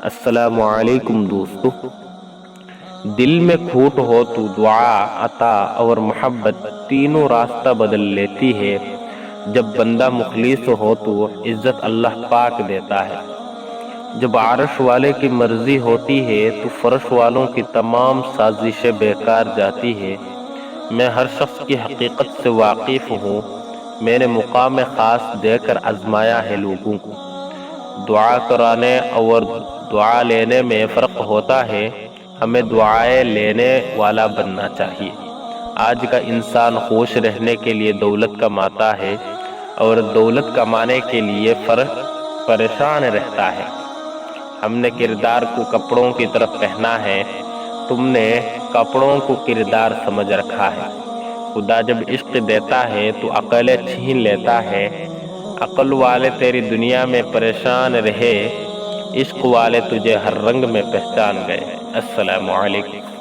السلام علیکم دوستو۔ دل میں کھوٹ ہو تو دعا، عطا اور محبت تینوں راستہ بدل لیتی ہے۔ جب بندہ مخلص ہو تو عزت اللہ پاک دیتا ہے۔ جب عرش والے کی مرضی ہوتی ہے تو فرش والوں کی تمام سازشیں بیکار جاتی ہے۔ میں ہر شخص کی حقیقت سے واقف ہوں۔ میں نے مقام خاص دے کر آزمایا ہے لوگوں کو۔ دعا کرانے اور دعا لینے میں فرق ہوتا ہے۔ ہمیں دعائیں لینے والا بننا چاہیے۔ آج کا انسان خوش رہنے کے لیے دولت کماتا ہے اور دولت کمانے کے لیے پریشان رہتا ہے۔ ہم نے کردار کو کپڑوں کی طرف پہنا ہے، تم نے کپڑوں کو کردار سمجھ رکھا ہے۔ خدا جب عشق دیتا ہے تو عقلیں چھین لیتا ہے۔ عقل والے تیری دنیا میں پریشان رہے، عشق والے تجھے ہر رنگ میں پہچان گئے۔ السلام علیکم۔